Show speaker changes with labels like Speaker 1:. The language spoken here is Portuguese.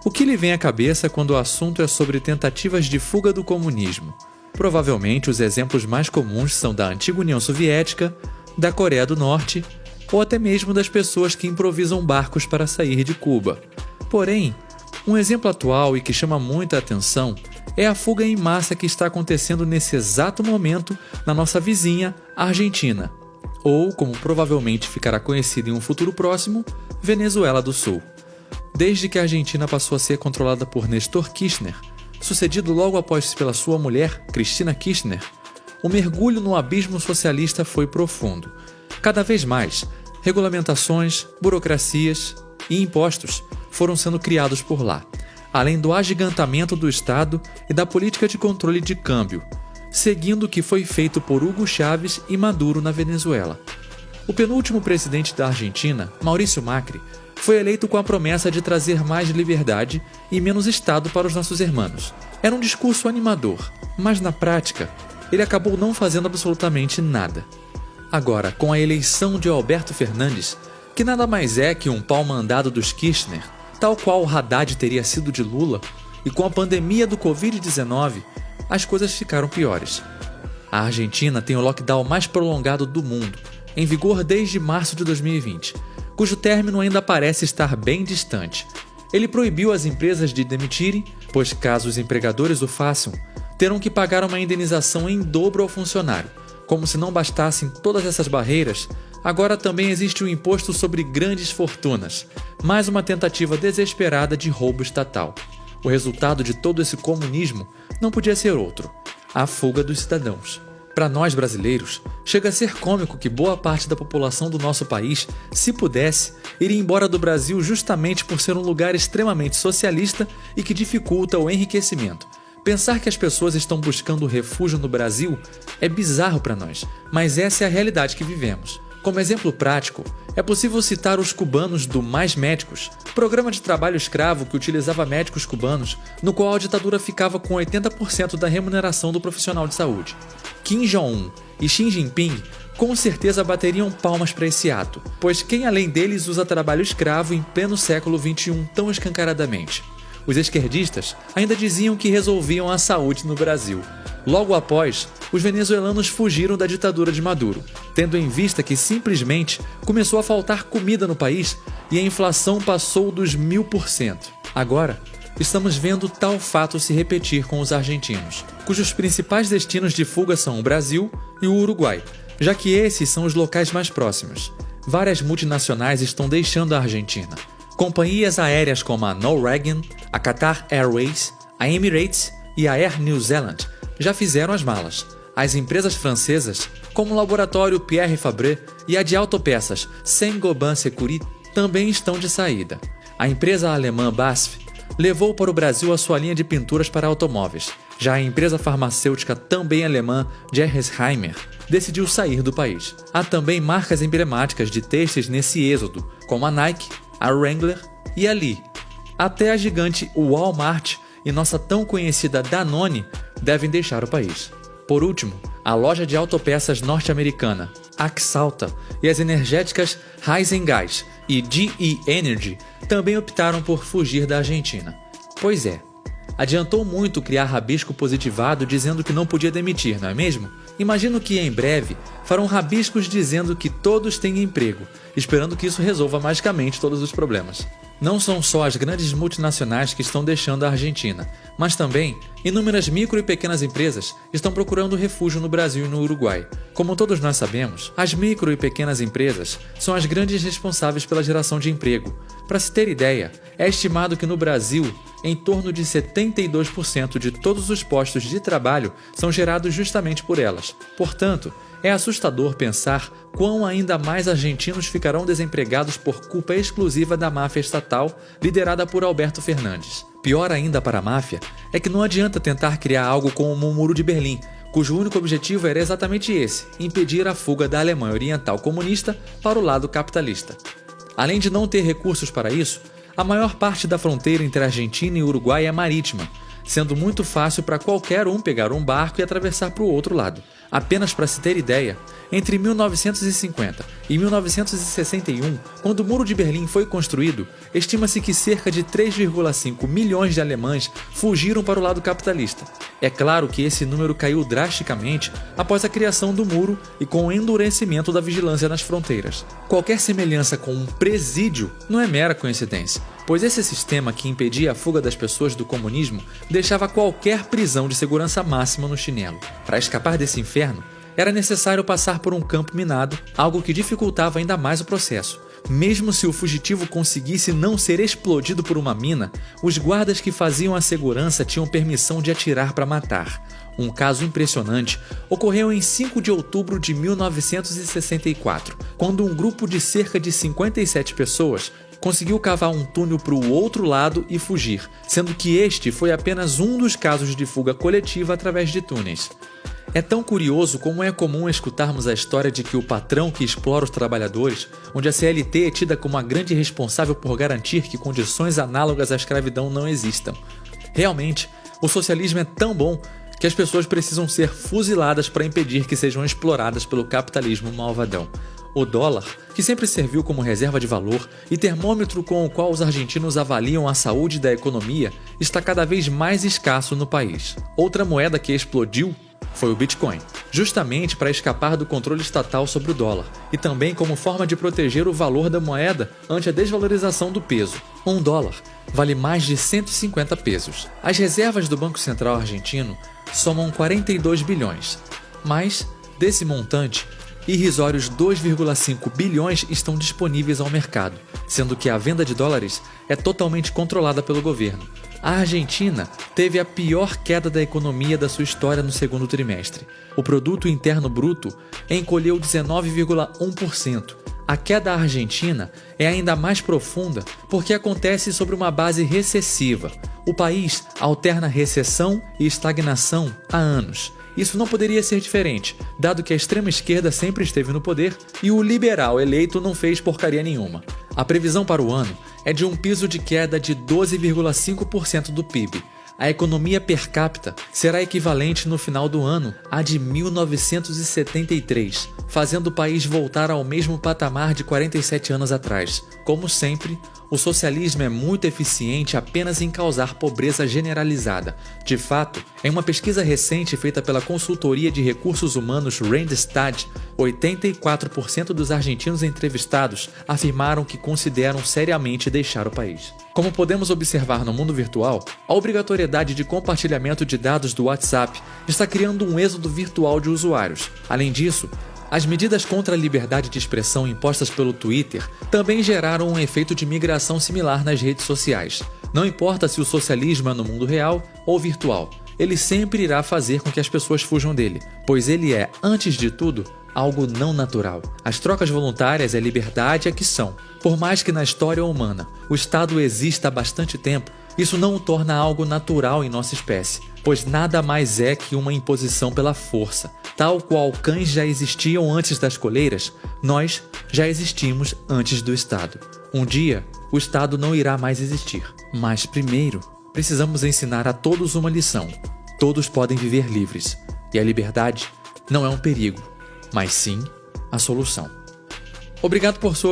Speaker 1: O que lhe vem à cabeça quando o assunto é sobre tentativas de fuga do comunismo? Provavelmente os exemplos mais comuns são da antiga União Soviética, da Coreia do Norte ou até mesmo das pessoas que improvisam barcos para sair de Cuba. Porém, um exemplo atual e que chama muita atenção é a fuga em massa que está acontecendo nesse exato momento na nossa vizinha, Argentina, ou, como provavelmente ficará conhecida em um futuro próximo, Venezuela do Sul. Desde que a Argentina passou a ser controlada por Néstor Kirchner, sucedido logo após pela sua mulher, Cristina Kirchner, o mergulho no abismo socialista foi profundo. Cada vez mais, regulamentações, burocracias e impostos foram sendo criados por lá, além do agigantamento do Estado e da política de controle de câmbio, seguindo o que foi feito por Hugo Chávez e Maduro na Venezuela. O penúltimo presidente da Argentina, Maurício Macri, foi eleito com a promessa de trazer mais liberdade e menos Estado para os nossos irmãos. Era um discurso animador, mas na prática, ele acabou não fazendo absolutamente nada. Agora, com a eleição de Alberto Fernandes, que nada mais é que um pau-mandado dos Kirchner, tal qual o Haddad teria sido de Lula, e com a pandemia do Covid-19, as coisas ficaram piores. A Argentina tem o lockdown mais prolongado do mundo, em vigor desde março de 2020, cujo término ainda parece estar bem distante. Ele proibiu as empresas de demitirem, pois caso os empregadores o façam, terão que pagar uma indenização em dobro ao funcionário. Como se não bastassem todas essas barreiras, agora também existe o imposto sobre grandes fortunas, mais uma tentativa desesperada de roubo estatal. O resultado de todo esse comunismo não podia ser outro: a fuga dos cidadãos. Para nós brasileiros, chega a ser cômico que boa parte da população do nosso país, se pudesse, iria embora do Brasil justamente por ser um lugar extremamente socialista e que dificulta o enriquecimento. Pensar que as pessoas estão buscando refúgio no Brasil é bizarro para nós, mas essa é a realidade que vivemos. Como exemplo prático, é possível citar os cubanos do Mais Médicos, programa de trabalho escravo que utilizava médicos cubanos, no qual a ditadura ficava com 80% da remuneração do profissional de saúde. Kim Jong-un e Xi Jinping com certeza bateriam palmas para esse ato, pois quem além deles usa trabalho escravo em pleno século XXI tão escancaradamente? Os esquerdistas ainda diziam que resolviam a saúde no Brasil. Logo após, os venezuelanos fugiram da ditadura de Maduro, tendo em vista que simplesmente começou a faltar comida no país e a inflação passou dos 1000%. Agora, estamos vendo tal fato se repetir com os argentinos, cujos principais destinos de fuga são o Brasil e o Uruguai, já que esses são os locais mais próximos. Várias multinacionais estão deixando a Argentina. Companhias aéreas como a Norwegian, a Qatar Airways, a Emirates e a Air New Zealand já fizeram as malas. As empresas francesas, como o laboratório Pierre Fabre e a de autopeças Saint-Gobain Security, também estão de saída. A empresa alemã BASF levou para o Brasil a sua linha de pinturas para automóveis. Já a empresa farmacêutica também alemã Gerresheimer decidiu sair do país. Há também marcas emblemáticas de têxteis nesse êxodo, como a Nike, a Wrangler e a Lee. Até a gigante Walmart e nossa tão conhecida Danone devem deixar o país. Por último, a loja de autopeças norte-americana Axalta e as energéticas Raízen e GE Energy também optaram por fugir da Argentina. Pois é, adiantou muito criar rabisco positivado dizendo que não podia demitir, não é mesmo? Imagino que em breve farão rabiscos dizendo que todos têm emprego, esperando que isso resolva magicamente todos os problemas. Não são só as grandes multinacionais que estão deixando a Argentina, mas também inúmeras micro e pequenas empresas estão procurando refúgio no Brasil e no Uruguai. Como todos nós sabemos, as micro e pequenas empresas são as grandes responsáveis pela geração de emprego. Para se ter ideia, é estimado que no Brasil, em torno de 72% de todos os postos de trabalho são gerados justamente por elas. Portanto, é assustador pensar quão ainda mais argentinos ficarão desempregados por culpa exclusiva da máfia estatal liderada por Alberto Fernandes. Pior ainda para a máfia é que não adianta tentar criar algo como o Muro de Berlim, cujo único objetivo era exatamente esse: impedir a fuga da Alemanha Oriental comunista para o lado capitalista. Além de não ter recursos para isso, a maior parte da fronteira entre a Argentina e o Uruguai é marítima, sendo muito fácil para qualquer um pegar um barco e atravessar para o outro lado. Apenas para se ter ideia, entre 1950 e 1961, quando o Muro de Berlim foi construído, estima-se que cerca de 3,5 milhões de alemães fugiram para o lado capitalista. É claro que esse número caiu drasticamente após a criação do muro e com o endurecimento da vigilância nas fronteiras. Qualquer semelhança com um presídio não é mera coincidência, pois esse sistema que impedia a fuga das pessoas do comunismo deixava qualquer prisão de segurança máxima no chinelo. Para escapar desse inferno, era necessário passar por um campo minado, algo que dificultava ainda mais o processo. Mesmo se o fugitivo conseguisse não ser explodido por uma mina, os guardas que faziam a segurança tinham permissão de atirar para matar. Um caso impressionante ocorreu em 5 de outubro de 1964, quando um grupo de cerca de 57 pessoas conseguiu cavar um túnel para o outro lado e fugir, sendo que este foi apenas um dos casos de fuga coletiva através de túneis. É tão curioso como é comum escutarmos a história de que o patrão que explora os trabalhadores, onde a CLT é tida como a grande responsável por garantir que condições análogas à escravidão não existam. Realmente, o socialismo é tão bom que as pessoas precisam ser fuziladas para impedir que sejam exploradas pelo capitalismo malvadão. O dólar, que sempre serviu como reserva de valor e termômetro com o qual os argentinos avaliam a saúde da economia, está cada vez mais escasso no país. Outra moeda que explodiu foi o Bitcoin, justamente para escapar do controle estatal sobre o dólar e também como forma de proteger o valor da moeda ante a desvalorização do peso. Um dólar vale mais de 150 pesos. As reservas do Banco Central argentino somam 42 bilhões, mas, desse montante, irrisórios 2,5 bilhões estão disponíveis ao mercado, sendo que a venda de dólares é totalmente controlada pelo governo. A Argentina teve a pior queda da economia da sua história no segundo trimestre. O produto interno bruto encolheu 19,1%. A queda argentina é ainda mais profunda porque acontece sobre uma base recessiva. O país alterna recessão e estagnação há anos. Isso não poderia ser diferente, dado que a extrema-esquerda sempre esteve no poder e o liberal eleito não fez porcaria nenhuma. A previsão para o ano é de um piso de queda de 12,5% do PIB. A economia per capita será equivalente no final do ano à de 1973, fazendo o país voltar ao mesmo patamar de 47 anos atrás. Como sempre, o socialismo é muito eficiente apenas em causar pobreza generalizada. De fato, em uma pesquisa recente feita pela consultoria de recursos humanos Randstad, 84% dos argentinos entrevistados afirmaram que consideram seriamente deixar o país. Como podemos observar no mundo virtual, a obrigatoriedade de compartilhamento de dados do WhatsApp está criando um êxodo virtual de usuários. Além disso, as medidas contra a liberdade de expressão impostas pelo Twitter também geraram um efeito de migração similar nas redes sociais. Não importa se o socialismo é no mundo real ou virtual, ele sempre irá fazer com que as pessoas fujam dele, pois ele é, antes de tudo, algo não natural. As trocas voluntárias e a liberdade é que são. Por mais que na história humana o Estado exista há bastante tempo, isso não o torna algo natural em nossa espécie, pois nada mais é que uma imposição pela força. Tal qual cães já existiam antes das coleiras, nós já existimos antes do Estado. Um dia, o Estado não irá mais existir. Mas primeiro, precisamos ensinar a todos uma lição. Todos podem viver livres. E a liberdade não é um perigo, mas sim a solução. Obrigado por sua